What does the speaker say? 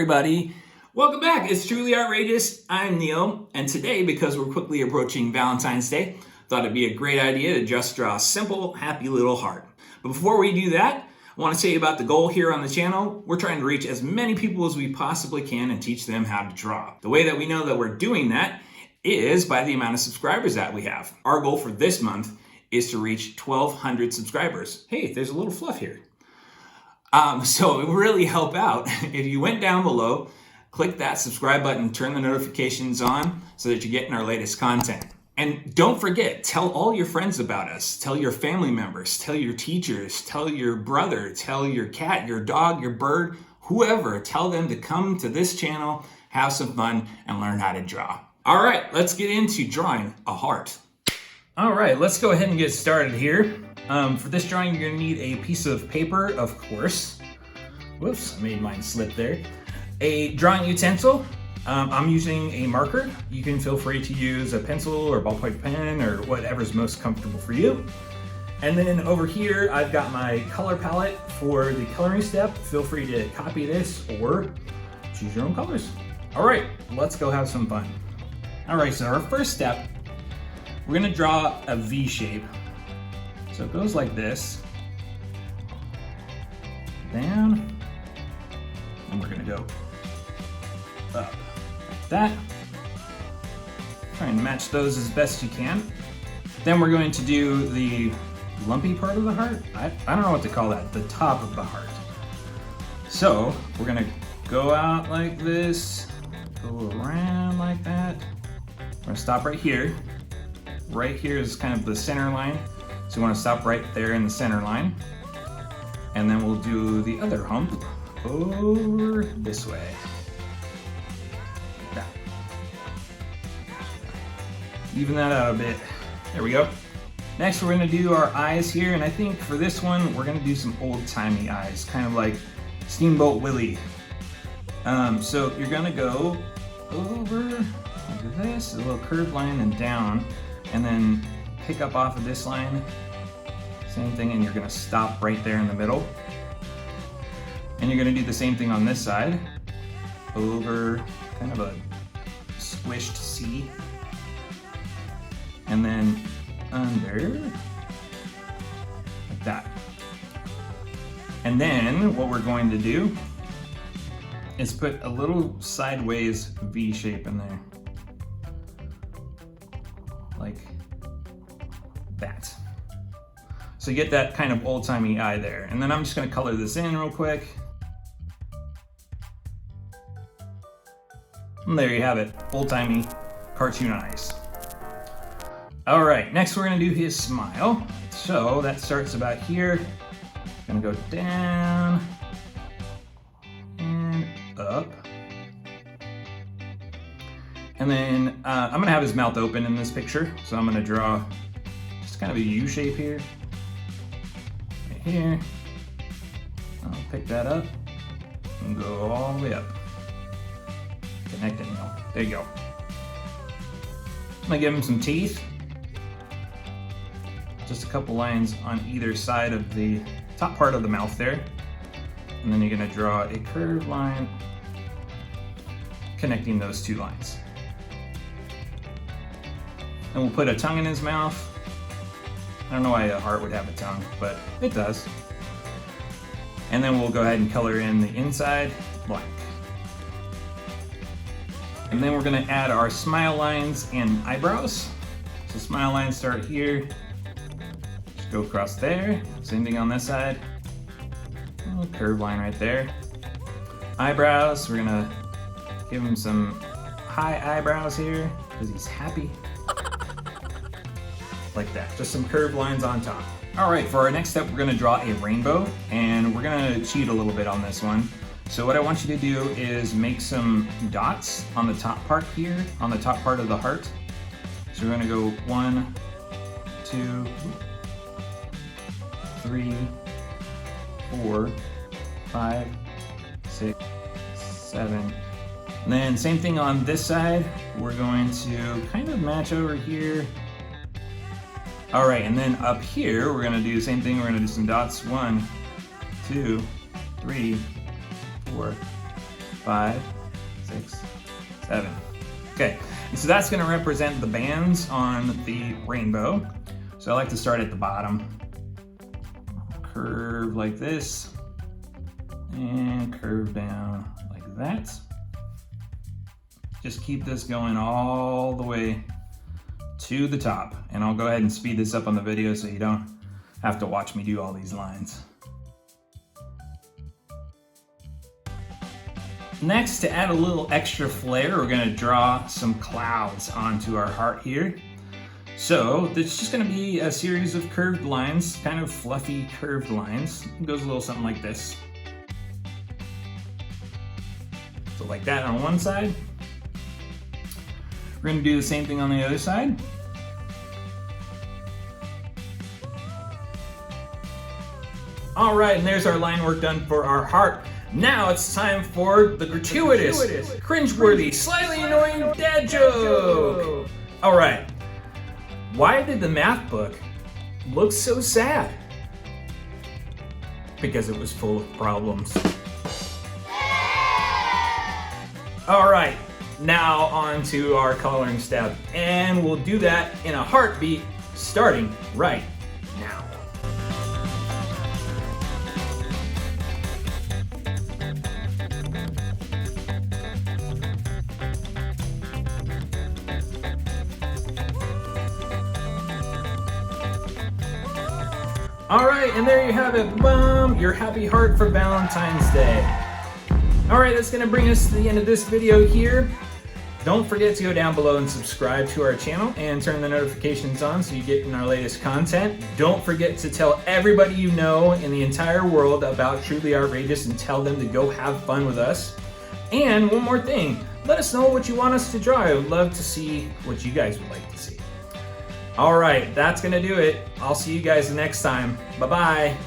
everybody. Welcome back. It's truly Artrageous. I'm Neil, and today, because we're quickly approaching Valentine's Day, thought it'd be a great idea to just draw a simple, happy little heart. But before we do that, I want to tell you about the goal here on the channel. We're trying to reach as many people as we possibly can and teach them how to draw. The way that we know that we're doing that is by the amount of subscribers that we have. Our goal for this month is to reach 1,200 subscribers. Hey, there's a little fluff here. So it would really help out if you went down below, click that subscribe button, turn the notifications on so that you're getting our latest content. And don't forget, tell all your friends about us. Tell your family members, tell your teachers, tell your brother, tell your cat, your dog, your bird, whoever. Tell them to come to this channel, have some fun, and learn how to draw. All right, let's get into drawing a heart. All right, let's go ahead and get started here. For this drawing, you're gonna need a piece of paper, of course. Whoops, I made mine slip there. A drawing utensil. I'm using a marker. You can feel free to use a pencil or ballpoint pen or whatever's most comfortable for you. And then over here, I've got my color palette for the coloring step. Feel free to copy this or choose your own colors. All right, let's go have some fun. All right, so our first step, we're gonna draw a V shape. So it goes like this, down, and we're gonna go up, like that. Try and match those as best you can. Then we're going to do the lumpy part of the heart. I don't know what to call that, the top of the heart. So we're gonna go out like this, go around like that. We're gonna stop right here. Right here is kind of the center line. So you want to stop right there in the center line. And then we'll do the other hump over this way. Like that. Even that out a bit. There we go. Next, we're going to do our eyes here. And I think for this one, we're going to do some old-timey eyes, kind of like Steamboat Willie. So you're going to go over like this, a little curved line and down, and then pick up off of this line, same thing, and you're gonna stop right there in the middle. And you're gonna do the same thing on this side, over kind of a squished C, and then under, like that. And then what we're going to do is put a little sideways V shape in there, like that. So you get that kind of old-timey eye there. And then I'm just gonna color this in real quick. And there you have it, old-timey cartoon eyes. All right, next we're gonna do his smile. So that starts about here. Gonna go down and up. And then I'm gonna have his mouth open in this picture. So I'm gonna draw just kind of a U shape here. Right here. I'll pick that up and go all the way up. Connect it now. There you go. I'm gonna give him some teeth. Just a couple lines on either side of the top part of the mouth there. And then you're gonna draw a curved line connecting those two lines. And we'll put a tongue in his mouth. I don't know why a heart would have a tongue, but it does. And then we'll go ahead and color in the inside black. And then we're gonna add our smile lines and eyebrows. So smile lines start here, just go across there. Same thing on this side. A little curved line right there. Eyebrows, we're gonna give him some high eyebrows here because he's happy. Like that, just some curved lines on top. All right, for our next step, we're gonna draw a rainbow, and we're gonna cheat a little bit on this one. So what I want you to do is make some dots on the top part here, on the top part of the heart. So we're gonna go 1, 2, 3, 4, 5, 6, 7. And then same thing on this side. We're going to kind of match over here. All right, and then up here, we're gonna do the same thing. We're gonna do some dots. 1, 2, 3, 4, 5, 6, 7. Okay, and so that's going to represent the bands on the rainbow. So I like to start at the bottom, curve like this, and curve down like that. Just keep this going all the way to the top. And I'll go ahead and speed this up on the video so you don't have to watch me do all these lines. Next, to add a little extra flair, we're going to draw some clouds onto our heart here. So there's just going to be a series of curved lines, kind of fluffy curved lines. It goes a little something like this. So like that on one side. We're going to do the same thing on the other side. All right, and there's our line work done for our heart. Now it's time for the gratuitous, cringeworthy, slightly annoying dad joke. All right, why did the math book look so sad? Because it was full of problems. All right, now on to our coloring step, and we'll do that in a heartbeat starting right now. All right, and there you have it, boom, your happy heart for Valentine's Day. All right, that's gonna bring us to the end of this video here. Don't forget to go down below and subscribe to our channel and turn the notifications on so you get our latest content. Don't forget to tell everybody you know in the entire world about Truly Artrageous and tell them to go have fun with us. And one more thing, let us know what you want us to draw. I would love to see what you guys would like to see. All right, that's gonna do it. I'll see you guys next time. Bye-bye.